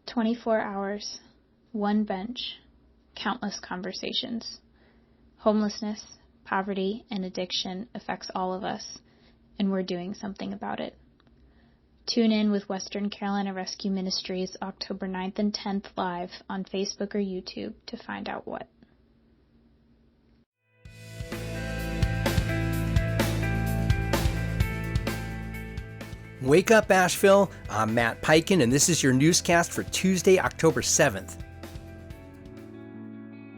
24 hours, one bench, countless conversations. Homelessness, poverty, and addiction affects all of us, and we're doing something about it. Tune in with Western Carolina Rescue Ministries October 9th and 10th live on Facebook or YouTube to find out what. Wake up, Asheville. I'm Matt Pikin, and this is your newscast for Tuesday, October 7th.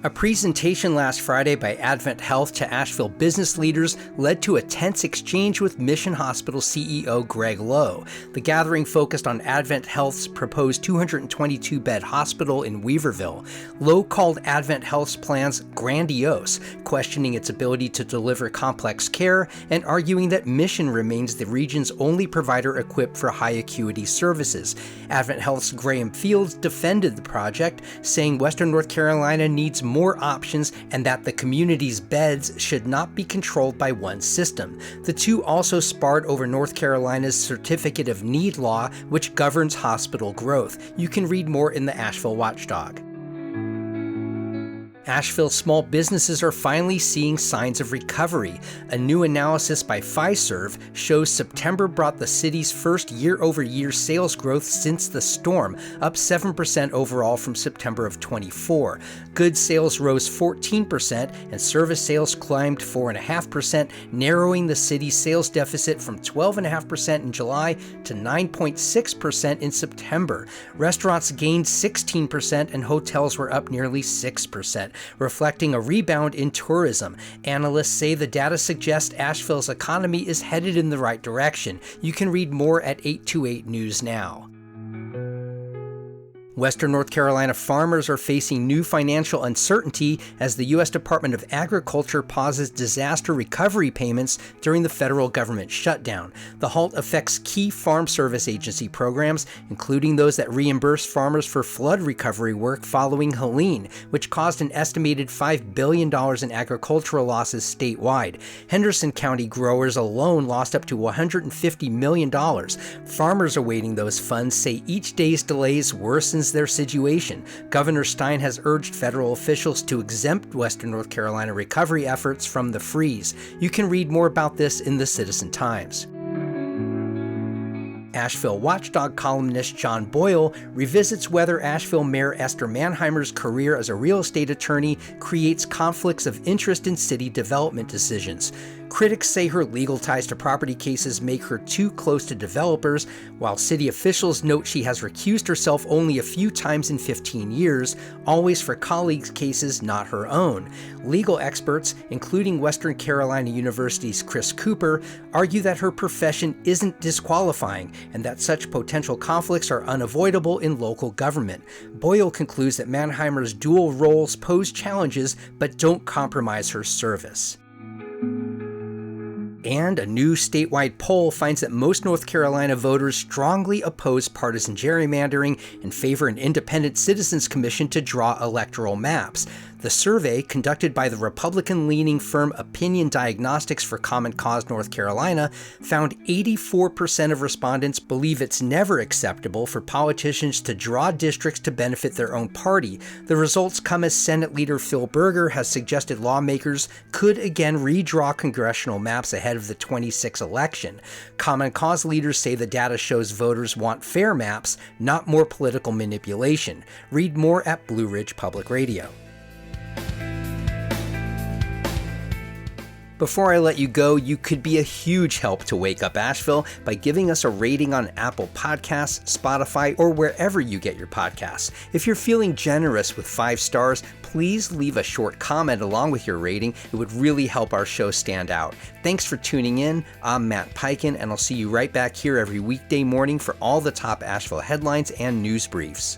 A presentation last Friday by AdventHealth to Asheville business leaders led to a tense exchange with Mission Hospital CEO Greg Lowe. The gathering focused on AdventHealth's proposed 222-bed hospital in Weaverville. Lowe called AdventHealth's plans grandiose, questioning its ability to deliver complex care and arguing that Mission remains the region's only provider equipped for high-acuity services. AdventHealth's Graham Fields defended the project, saying Western North Carolina needs more options and that the community's beds should not be controlled by one system. The two also sparred over North Carolina's Certificate of Need law, which governs hospital growth. You can read more in the Asheville Watchdog. Asheville small businesses are finally seeing signs of recovery. A new analysis by Fiserv shows September brought the city's first year-over-year sales growth since the storm, up 7% overall from September of 24. Goods sales rose 14% and service sales climbed 4.5%, narrowing the city's sales deficit from 12.5% in July to 9.6% in September. Restaurants gained 16% and hotels were up nearly 6%. Reflecting a rebound in tourism. Analysts say the data suggests Asheville's economy is headed in the right direction. You can read more at 828 News Now. Western North Carolina farmers are facing new financial uncertainty as the U.S. Department of Agriculture pauses disaster recovery payments during the federal government shutdown. The halt affects key Farm Service Agency programs, including those that reimburse farmers for flood recovery work following Helene, which caused an estimated $5 billion in agricultural losses statewide. Henderson County growers alone lost up to $150 million. Farmers awaiting those funds say each day's delays worsens their situation. Governor Stein has urged federal officials to exempt Western North Carolina recovery efforts from the freeze. You can read more about this in the Citizen Times. Asheville Watchdog columnist John Boyle revisits whether Asheville Mayor Esther Manheimer's career as a real estate attorney creates conflicts of interest in city development decisions. Critics say her legal ties to property cases make her too close to developers, while city officials note she has recused herself only a few times in 15 years, always for colleagues' cases, not her own. Legal experts, including Western Carolina University's Chris Cooper, argue that her profession isn't disqualifying and that such potential conflicts are unavoidable in local government. Boyle concludes that Manheimer's dual roles pose challenges but don't compromise her service. And a new statewide poll finds that most North Carolina voters strongly oppose partisan gerrymandering and favor an independent citizens commission to draw electoral maps. The survey, conducted by the Republican-leaning firm Opinion Diagnostics for Common Cause North Carolina, found 84% of respondents believe it's never acceptable for politicians to draw districts to benefit their own party. The results come as Senate Leader Phil Berger has suggested lawmakers could again redraw congressional maps ahead of the 26 election. Common Cause leaders say the data shows voters want fair maps, not more political manipulation. Read more at Blue Ridge Public Radio. Before I let you go, you could be a huge help to Wake Up Asheville by giving us a rating on Apple Podcasts, Spotify, or wherever you get your podcasts. If you're feeling generous with 5 stars, please leave a short comment along with your rating. It would really help our show stand out. Thanks for tuning in. I'm Matt Pikin, and I'll see you right back here every weekday morning for all the top Asheville headlines and news briefs.